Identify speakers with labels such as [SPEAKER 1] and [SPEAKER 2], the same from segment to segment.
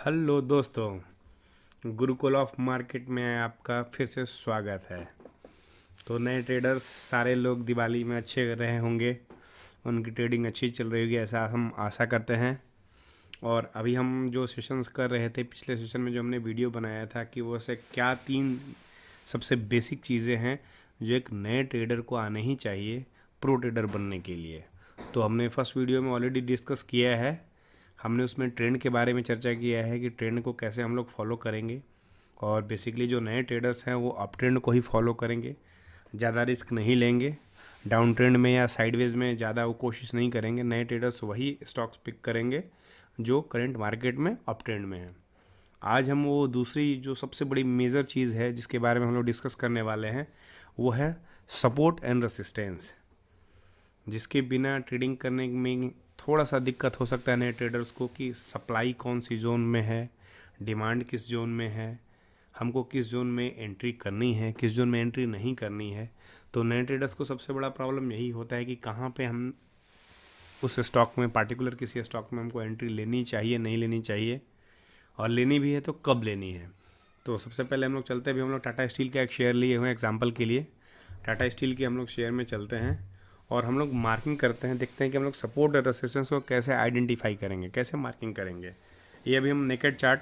[SPEAKER 1] Hello दोस्तों, Gurukul of market में आपका फिर से स्वागत है। तो नए ट्रेडर्स सारे लोग दिवाली में अच्छे कर रहे होंगे, उनकी ट्रेडिंग अच्छी चल रही होगी ऐसा हम आशा करते हैं। और अभी हम जो सेशंस कर रहे थे, पिछले सेशन में जो हमने वीडियो बनाया था कि वो से क्या 3 सबसे बेसिक चीज़ें हैं जो एक नए ट्रेडर को आने ही चाहिए प्रो ट्रेडर बनने के लिए। तो हमने फर्स्ट वीडियो में ऑलरेडी डिस्कस किया है। हमने उसमें ट्रेंड के बारे में चर्चा किया है कि ट्रेंड को कैसे हम लोग फॉलो करेंगे, और बेसिकली जो नए ट्रेडर्स हैं वो अप ट्रेंड को ही फॉलो करेंगे, ज़्यादा रिस्क नहीं लेंगे। डाउन ट्रेंड में या साइडवेज में ज़्यादा वो कोशिश नहीं करेंगे। नए ट्रेडर्स वही स्टॉक्स पिक करेंगे जो करंट मार्केट में अप ट्रेंड में है। आज हम वो दूसरी जो सबसे बड़ी मेजर चीज़ है जिसके बारे में हम लोग डिस्कस करने वाले हैं, वो है सपोर्ट एंड रेसिस्टेंस, जिसके बिना ट्रेडिंग करने में थोड़ा सा दिक्कत हो सकता है नए ट्रेडर्स को कि सप्लाई कौन सी जोन में है, डिमांड किस जोन में है, हमको किस जोन में एंट्री करनी है, किस जोन में एंट्री नहीं करनी है। तो नए ट्रेडर्स को सबसे बड़ा प्रॉब्लम यही होता है कि कहाँ पे हम उस स्टॉक में, पार्टिकुलर किसी स्टॉक में हमको एंट्री लेनी चाहिए, नहीं लेनी चाहिए, और लेनी भी है तो कब लेनी है। तो सबसे पहले हम लोग चलते हैं, अभी हम लोग टाटा स्टील का एक शेयर लिए हुए हैं एग्जाम्पल के लिए। टाटा स्टील के हम लोग शेयर में चलते हैं और हम लोग मार्किंग करते हैं, देखते हैं कि हम लोग सपोर्ट और रेजिस्टेंस को कैसे आइडेंटिफाई करेंगे, कैसे मार्किंग करेंगे। ये अभी हम नेकेड चार्ट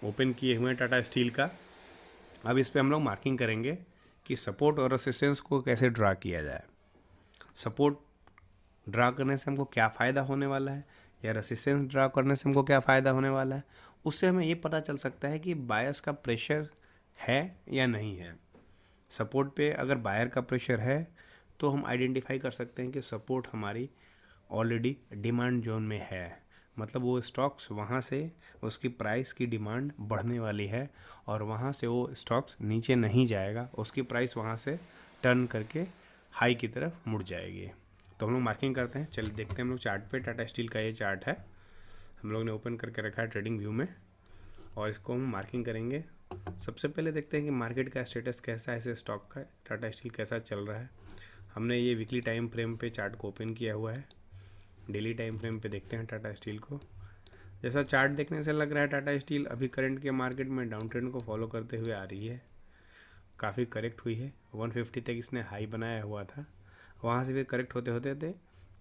[SPEAKER 1] ओपन किए हुए हैं टाटा स्टील का। अब इस पर हम लोग मार्किंग करेंगे कि सपोर्ट और रेजिस्टेंस को कैसे ड्रा किया जाए। सपोर्ट ड्रा करने से हमको क्या फ़ायदा होने वाला है, या रेजिस्टेंस ड्रा करने से हमको क्या फ़ायदा होने वाला है, उससे हमें ये पता चल सकता है कि बायर्स का प्रेशर है या नहीं है। सपोर्ट पे अगर बायर का प्रेशर है तो हम आइडेंटिफाई कर सकते हैं कि सपोर्ट हमारी ऑलरेडी डिमांड जोन में है, मतलब वो स्टॉक्स वहाँ से उसकी प्राइस की डिमांड बढ़ने वाली है और वहाँ से वो स्टॉक्स नीचे नहीं जाएगा, उसकी प्राइस वहाँ से टर्न करके हाई की तरफ मुड़ जाएगी। तो हम लोग मार्किंग करते हैं, चलिए देखते हैं हम लोग चार्ट पे। टाटा स्टील का ये चार्ट है, हम लोग ने ओपन करके रखा है ट्रेडिंग व्यू में, और इसको हम मार्किंग करेंगे। सबसे पहले देखते हैं कि मार्केट का स्टेटस कैसा है, इस स्टॉक का, टाटा स्टील कैसा चल रहा है। हमने ये वीकली टाइम फ्रेम पे चार्ट को ओपन किया हुआ है। डेली टाइम फ्रेम पे देखते हैं टाटा स्टील को। जैसा चार्ट देखने से लग रहा है टाटा स्टील अभी करंट के मार्केट में डाउन ट्रेंड को फॉलो करते हुए आ रही है, काफ़ी करेक्ट हुई है। 150 तक इसने हाई बनाया हुआ था, वहाँ से फिर करेक्ट होते होते थे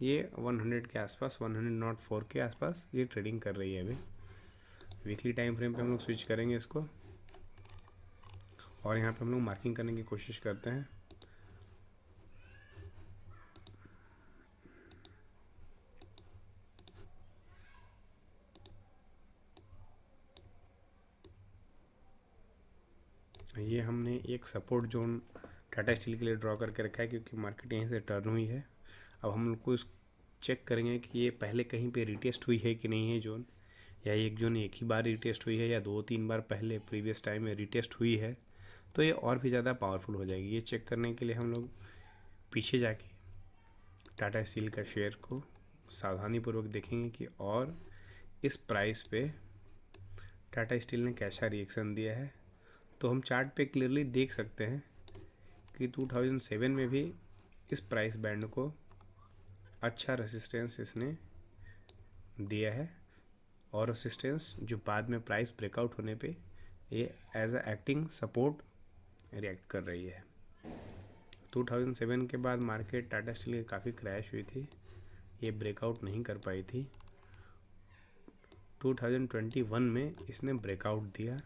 [SPEAKER 1] ये 100 के आसपास, 104 के आसपास ये ट्रेडिंग कर रही है अभी। वीकली टाइम फ्रेम पे हम लोग स्विच करेंगे इसको, और यहाँ पे हम लोग मार्किंग करने की कोशिश करते हैं। ये हमने एक सपोर्ट जोन टाटा स्टील के लिए ड्रॉ करके रखा है क्योंकि मार्केट यहीं से टर्न हुई है। अब हम लोग को चेक करेंगे कि ये पहले कहीं पे रिटेस्ट हुई है कि नहीं है जोन, या एक जोन एक ही बार रिटेस्ट हुई है या 2-3 बार पहले प्रीवियस टाइम में रिटेस्ट हुई है, तो ये और भी ज़्यादा पावरफुल हो जाएगी। ये चेक करने के लिए हम लोग पीछे जाके टाटा स्टील का शेयर को सावधानीपूर्वक देखेंगे कि और इस प्राइस पे टाटा स्टील ने कैसा रिएक्शन दिया है। तो हम चार्ट पे क्लियरली देख सकते हैं कि 2007 में भी इस प्राइस बैंड को अच्छा रेसिस्टेंस इसने दिया है, और रेसिस्टेंस जो बाद में प्राइस ब्रेकआउट होने पे ये as a acting support react कर रही है। 2007 के बाद मार्केट टाटा स्टील की काफ़ी क्रैश हुई थी, ये ब्रेकआउट नहीं कर पाई थी। 2021 में इसने ब्रेकआउट दिया,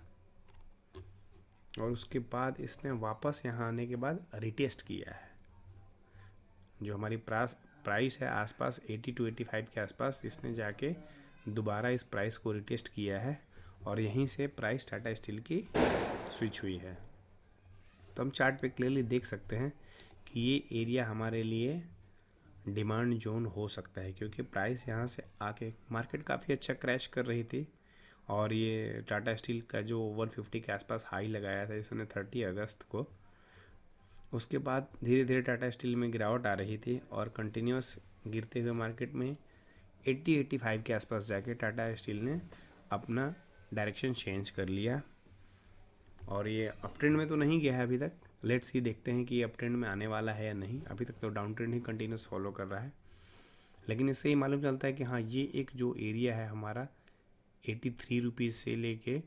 [SPEAKER 1] और उसके बाद इसने वापस यहाँ आने के बाद रिटेस्ट किया है। जो हमारी प्राइस है आसपास 80 to 85 के आसपास, इसने जाके दोबारा इस प्राइस को रिटेस्ट किया है, और यहीं से प्राइस टाटा स्टील की स्विच हुई है। तो हम चार्ट पे क्लियरली देख सकते हैं कि ये एरिया हमारे लिए डिमांड जोन हो सकता है, क्योंकि प्राइस यहाँ से आके मार्केट काफ़ी अच्छा क्रैश कर रही थी, और ये टाटा स्टील का जो 150 के आसपास हाई लगाया था इसने 30 अगस्त को, उसके बाद धीरे धीरे टाटा स्टील में गिरावट आ रही थी, और कंटिन्यूस गिरते हुए मार्केट में 80-85 के आसपास जाके टाटा स्टील ने अपना डायरेक्शन चेंज कर लिया, और ये अप ट्रेंड में तो नहीं गया है अभी तक। लेट्स सी, देखते हैं कि अप ट्रेंड में आने वाला है या नहीं। अभी तक तो डाउन ट्रेंड ही कंटिन्यूस फॉलो कर रहा है, लेकिन इससे ही मालूम चलता है कि हाँ, ये एक जो एरिया है हमारा 83 रुपीज़ से लेके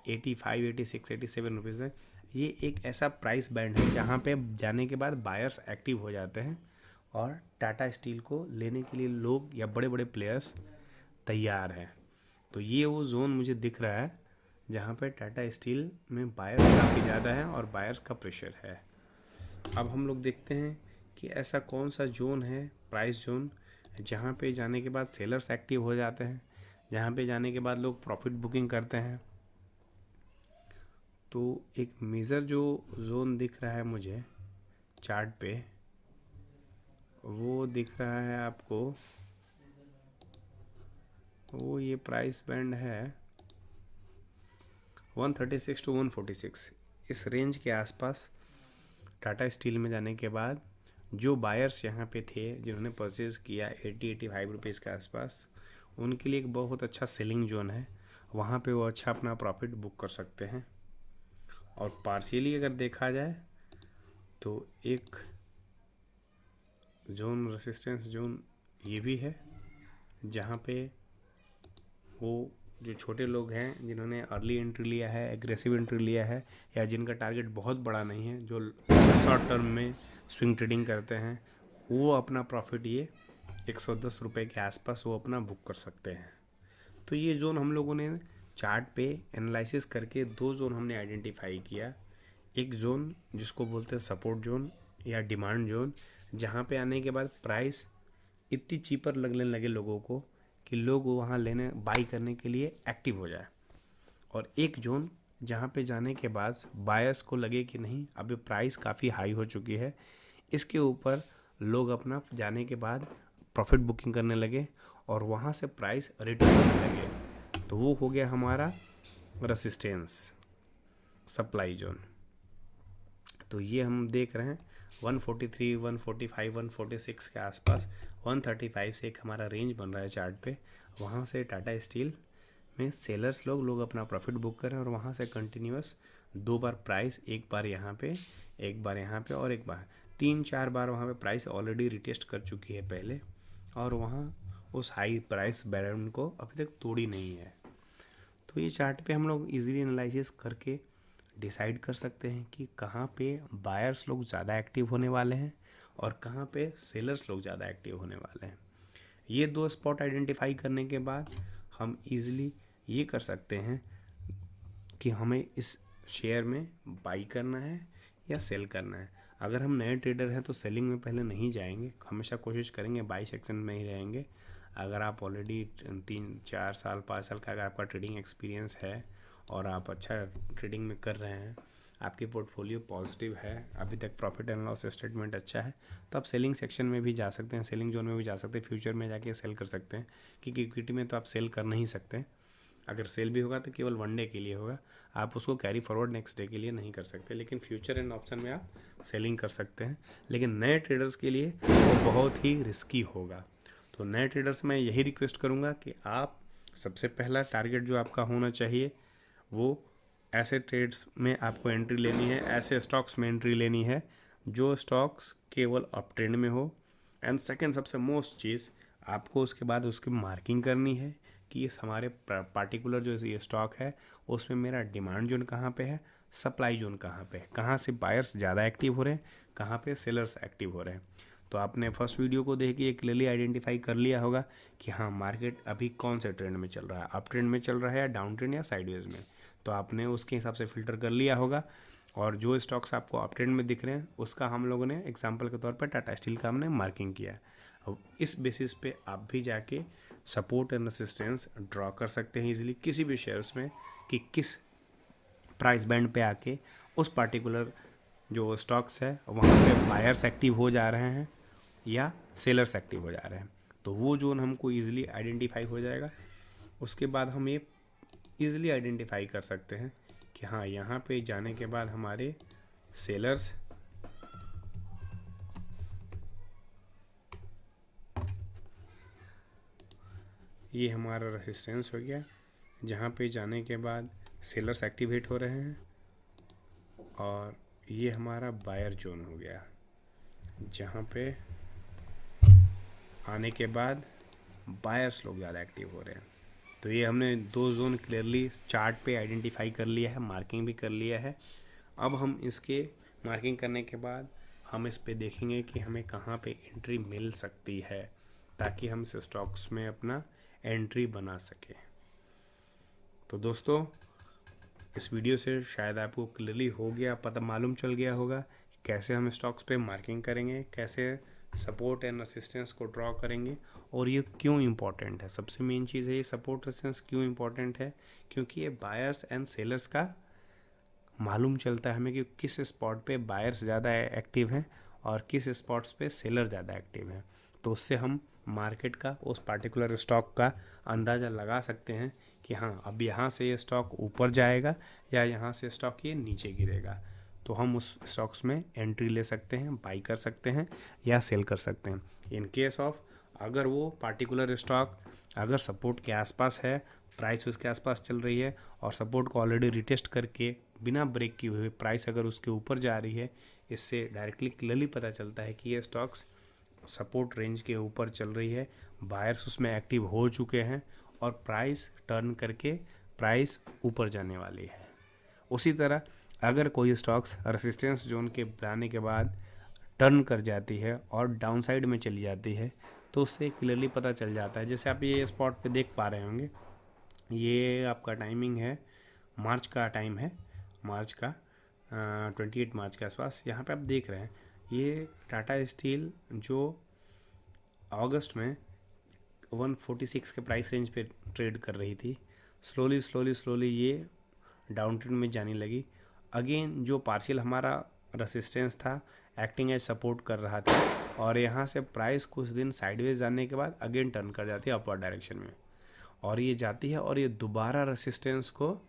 [SPEAKER 1] 85, 86, 87 रुपीज़ तक। ये एक ऐसा प्राइस बैंड है जहाँ पे जाने के बाद बायर्स एक्टिव हो जाते हैं और टाटा स्टील को लेने के लिए लोग या बड़े बड़े प्लेयर्स तैयार हैं। तो ये वो जोन मुझे दिख रहा है जहाँ पे टाटा स्टील में बायर्स काफ़ी ज़्यादा है और बायर्स का प्रेशर है। अब हम लोग देखते हैं कि ऐसा कौन सा जोन है, प्राइस जोन, जहाँ पे जाने के बाद सेलर्स एक्टिव हो जाते हैं, जहाँ पे जाने के बाद लोग प्रॉफिट बुकिंग करते हैं। तो एक मेजर जो जोन दिख रहा है मुझे चार्ट पे, वो दिख रहा है आपको, वो ये प्राइस बैंड है 136 to 146। इस रेंज के आसपास टाटा स्टील में जाने के बाद जो बायर्स यहाँ पे थे जिन्होंने परचेज़ किया 80-85 रुपीज़ के आसपास, उनके लिए एक बहुत अच्छा सेलिंग जोन है। वहाँ पे वो अच्छा अपना प्रॉफिट बुक कर सकते हैं। और पार्शियली अगर देखा जाए तो एक जोन, रेसिस्टेंस जोन ये भी है, जहाँ पे वो जो छोटे लोग हैं जिन्होंने अर्ली एंट्री लिया है, एग्रेसिव एंट्री लिया है, या जिनका टारगेट बहुत बड़ा नहीं है, जो शॉर्ट टर्म में स्विंग ट्रेडिंग करते हैं, वो अपना प्रॉफिट ये 110 रुपये के आसपास वो अपना बुक कर सकते हैं। तो ये जोन हम लोगों ने चार्ट पे एनालिसिस करके 2 जोन हमने आइडेंटिफाई किया। एक जोन जिसको बोलते हैं सपोर्ट जोन या डिमांड जोन, जहाँ पे आने के बाद प्राइस इतनी चीपर लगने लगे लोगों को कि लोग वहाँ लेने बाई करने के लिए एक्टिव हो जाए। और एक जोन जहाँ पे जाने के बाद बायर्स को लगे कि नहीं, अभी प्राइस काफ़ी हाई हो चुकी है, इसके ऊपर लोग अपना जाने के बाद प्रॉफिट बुकिंग करने लगे और वहाँ से प्राइस रिटर्न करने लगे। तो वो हो गया हमारा रेसिस्टेंस सप्लाई जोन। तो ये हम देख रहे हैं 143, 145, 146 के आसपास, 135 से एक हमारा रेंज बन रहा है चार्ट पे। वहाँ से टाटा स्टील में सेलर्स लोग अपना प्रॉफिट बुक करें और वहाँ से कंटिन्यूस 2 बार प्राइस, एक बार यहाँ पे, एक बार यहाँ पे और एक बार 3-4 बार वहाँ पे प्राइस ऑलरेडी रिटेस्ट कर चुकी है पहले, और वहाँ उस हाई प्राइस बैंड को अभी तक तोड़ी नहीं है। तो ये चार्ट पे हम लोग इजीली एनालिसिस करके डिसाइड कर सकते हैं कि कहाँ पे बायर्स लोग ज़्यादा एक्टिव होने वाले हैं और कहाँ पे सेलर्स लोग ज़्यादा एक्टिव होने वाले हैं। ये 2 स्पॉट आइडेंटिफाई करने के बाद हम इजीली ये कर सकते हैं कि हमें इस शेयर में बाई करना है या सेल करना है। अगर हम नए ट्रेडर हैं तो सेलिंग में पहले नहीं जाएंगे, हमेशा कोशिश करेंगे बाई सेक्शन में ही रहेंगे। अगर आप ऑलरेडी 3-4 साल 5 साल का अगर आपका ट्रेडिंग एक्सपीरियंस है और आप अच्छा ट्रेडिंग में कर रहे हैं, आपकी पोर्टफोलियो पॉजिटिव है, अभी तक प्रॉफिट एंड लॉस स्टेटमेंट अच्छा है, तो आप सेलिंग सेक्शन में भी जा सकते हैं, सेलिंग जोन में भी जा सकते हैं, फ्यूचर में जाके सेल कर सकते हैं। क्योंकि इक्विटी में तो आप सेल कर नहीं सकते, अगर सेल भी होगा तो केवल 1 डे के लिए होगा, आप उसको कैरी फॉरवर्ड नेक्स्ट डे के लिए नहीं कर सकते। लेकिन फ्यूचर एंड ऑप्शन में आप सेलिंग कर सकते हैं, लेकिन नए ट्रेडर्स के लिए वो बहुत ही रिस्की होगा। तो नए ट्रेडर्स में यही रिक्वेस्ट करूँगा कि आप सबसे पहला टारगेट जो आपका होना चाहिए वो ऐसे ट्रेड्स में आपको एंट्री लेनी है, ऐसे स्टॉक्स में एंट्री लेनी है जो स्टॉक्स केवल अप ट्रेंड में हो। एंड सेकंड सबसे मोस्ट चीज़, आपको उसके बाद उसकी मार्किंग करनी है कि इस हमारे पार्टिकुलर जो ये स्टॉक है उसमें मेरा डिमांड जोन कहाँ पे है, सप्लाई जोन कहाँ पे है, कहाँ से बायर्स ज़्यादा एक्टिव हो रहे हैं, कहाँ पे सेलर्स एक्टिव हो रहे हैं। तो आपने फर्स्ट वीडियो को देख के क्लियरली आइडेंटिफाई कर लिया होगा कि हाँ, मार्केट अभी कौन से ट्रेंड में चल रहा है, अप ट्रेंड में चल रहा है या डाउन ट्रेंड या साइडवेज में। तो आपने उसके हिसाब से फ़िल्टर कर लिया होगा, और जो स्टॉक्स आपको अप ट्रेंड में दिख रहे हैं उसका हम लोगों ने एग्जांपल के तौर पर टाटा स्टील का हमने मार्किंग किया। अब इस बेसिस पे आप भी जाके सपोर्ट एंड रेसिस्टेंस ड्रॉ कर सकते हैं इजीली किसी भी शेयर्स में कि किस प्राइस बैंड पे आके उस पार्टिकुलर जो स्टॉक्स है वहाँ पे बायर्स एक्टिव हो जा रहे हैं या सेलर्स एक्टिव हो जा रहे हैं। तो वो जोन हमको ईजिली आइडेंटिफाई हो जाएगा। उसके बाद हम ये ईजिली आइडेंटिफाई कर सकते हैं कि हाँ, यहाँ पे जाने के बाद हमारे सेलर्स ये हमारा रेसिस्टेंस हो गया, जहाँ पे जाने के बाद सेलर्स एक्टिवेट हो रहे हैं, और ये हमारा बायर जोन हो गया जहाँ पे आने के बाद बायर्स लोग ज़्यादा एक्टिव हो रहे हैं। तो ये हमने 2 जोन क्लियरली चार्ट पे आइडेंटिफाई कर लिया है, मार्किंग भी कर लिया है। अब हम इसके मार्किंग करने के बाद हम इस पे देखेंगे कि हमें कहाँ पे एंट्री मिल सकती है, ताकि हम इस स्टॉक्स में अपना एंट्री बना सकें। तो दोस्तों, इस वीडियो से शायद आपको क्लियरली हो गया, पता मालूम चल गया होगा कैसे हम स्टॉक्स पे मार्किंग करेंगे, कैसे सपोर्ट एंड रेसिस्टेंस को ड्रॉ करेंगे और ये क्यों इम्पॉर्टेंट है। सबसे मेन चीज़ है ये सपोर्ट रेसिस्टेंस क्यों इम्पॉर्टेंट है, क्योंकि ये बायर्स एंड सेलर्स का मालूम चलता है हमें कि किस स्पॉट पे बायर्स ज़्यादा एक्टिव हैं और किस स्पॉट्स पे सेलर ज़्यादा एक्टिव हैं। तो उससे हम मार्केट का उस पार्टिकुलर स्टॉक का अंदाज़ा लगा सकते हैं कि हाँ, अब यहाँ से ये स्टॉक ऊपर जाएगा या यहाँ से स्टॉक ये नीचे गिरेगा। तो हम उस स्टॉक्स में एंट्री ले सकते हैं, बाई कर सकते हैं या सेल कर सकते हैं। इन केस ऑफ अगर वो पार्टिकुलर स्टॉक अगर सपोर्ट के आसपास है, प्राइस उसके आसपास चल रही है और सपोर्ट को ऑलरेडी रिटेस्ट करके बिना ब्रेक किए हुए प्राइस अगर उसके ऊपर जा रही है, इससे डायरेक्टली क्लियरली पता चलता है कि ये स्टॉक्स सपोर्ट रेंज के ऊपर चल रही है, बायर्स उसमें एक्टिव हो चुके हैं और प्राइस टर्न करके प्राइस ऊपर जाने वाली है। उसी तरह अगर कोई स्टॉक्स रेसिस्टेंस जोन के बनाने के बाद टर्न कर जाती है और डाउन साइड में चली जाती है, तो उससे क्लियरली पता चल जाता है। जैसे आप ये स्पॉट पे देख पा रहे होंगे, ये आपका टाइमिंग है, मार्च का टाइम है, मार्च का 28 मार्च के आसपास। यहाँ पे आप देख रहे हैं ये टाटा स्टील जो अगस्त में 146 के प्राइस रेंज पे ट्रेड कर रही थी, स्लोली ये डाउन ट्रेंड में जाने लगी। अगेन जो पार्शियल हमारा रेसिस्टेंस था एक्टिंग एज सपोर्ट कर रहा था और यहाँ से प्राइस कुछ दिन साइडवेज जाने के बाद अगेन टर्न कर जाती है अपवर्ड डायरेक्शन में और ये जाती है और ये दोबारा रेसिस्टेंस को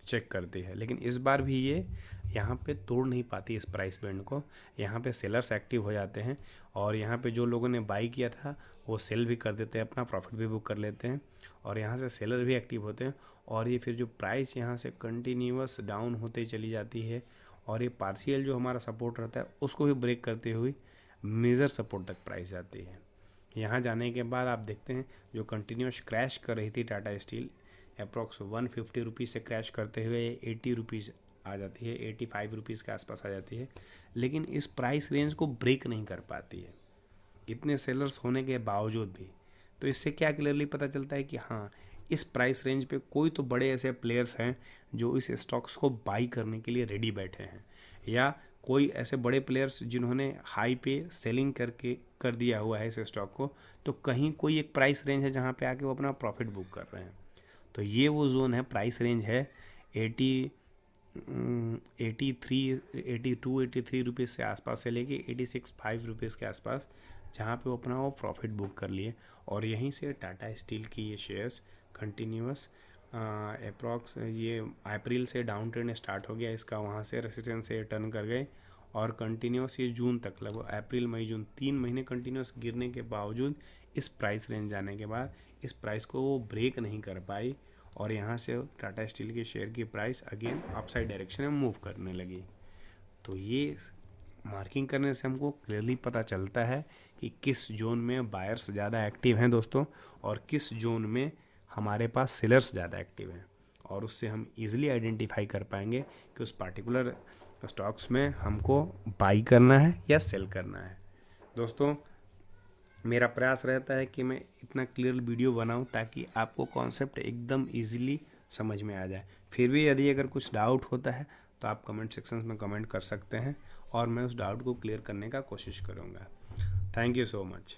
[SPEAKER 1] चेक करती है। लेकिन इस बार भी ये यहाँ पे तोड़ नहीं पाती इस प्राइस बैंड को। यहाँ पे सेलर्स एक्टिव हो जाते हैं और यहाँ पे जो लोगों ने बाई किया था वो सेल भी कर देते हैं, अपना प्रॉफिट भी बुक कर लेते हैं और यहाँ से सेलर भी एक्टिव होते हैं और ये फिर जो प्राइस यहाँ से कंटिन्यूअस डाउन होते चली जाती है और ये पार्शियल जो हमारा सपोर्ट रहता है उसको भी ब्रेक करते हुए मेजर सपोर्ट तक प्राइस जाती है। यहाँ जाने के बाद आप देखते हैं जो कंटिन्यूअस क्रैश कर रही थी टाटा स्टील, अप्रॉक्स 150 रुपीज़ से क्रैश करते हुए 80 रुपीज़ आ जाती है, 85 रुपीज़ के आसपास आ जाती है, लेकिन इस प्राइस रेंज को ब्रेक नहीं कर पाती है इतने सेलर्स होने के बावजूद भी। तो इससे क्या क्लियरली पता चलता है कि हाँ, इस प्राइस रेंज पे कोई तो बड़े ऐसे प्लेयर्स हैं जो इस स्टॉक्स को बाई करने के लिए रेडी बैठे हैं, या कोई ऐसे बड़े प्लेयर्स जिन्होंने हाई पे सेलिंग करके कर दिया हुआ है इस स्टॉक को, तो कहीं कोई एक प्राइस रेंज है जहाँ पे आके वो अपना प्रॉफिट बुक कर रहे हैं। तो ये वो जोन है, प्राइस रेंज है 83 रुपीज़ से आसपास से लेके 86-5 रुपीज़ के आसपास, जहाँ पे वो अपना वो प्रॉफिट बुक कर लिए और यहीं से टाटा स्टील की ये शेयर्स कंटिन्यूअस अप्रॉक्स ये अप्रैल से डाउन ट्रेंड स्टार्ट हो गया इसका, वहाँ से रेसिस्टेंस से टर्न कर गए और कंटिन्यूअस ये जून तक लगभग अप्रैल मई जून 3 महीने कंटिन्यूअस गिरने के बावजूद इस प्राइस रेंज जाने के बाद इस प्राइस को वो ब्रेक नहीं कर पाई और यहाँ से टाटा स्टील के शेयर की प्राइस अगेन अपसाइड डायरेक्शन में मूव करने लगी। तो ये मार्किंग करने से हमको क्लियरली पता चलता है कि किस जोन में बायर्स ज़्यादा एक्टिव हैं दोस्तों और किस जोन में हमारे पास सेलर्स ज़्यादा एक्टिव हैं, और उससे हम इजीली आइडेंटिफाई कर पाएंगे कि उस पार्टिकुलर स्टॉक्स में हमको बाई करना है या सेल करना है। दोस्तों, मेरा प्रयास रहता है कि मैं इतना क्लियर वीडियो बनाऊं ताकि आपको कॉन्सेप्ट एकदम इजीली समझ में आ जाए। फिर भी यदि अगर कुछ डाउट होता है तो आप कमेंट सेक्शन में कमेंट कर सकते हैं और मैं उस डाउट को क्लियर करने का कोशिश करूँगा। Thank you so much.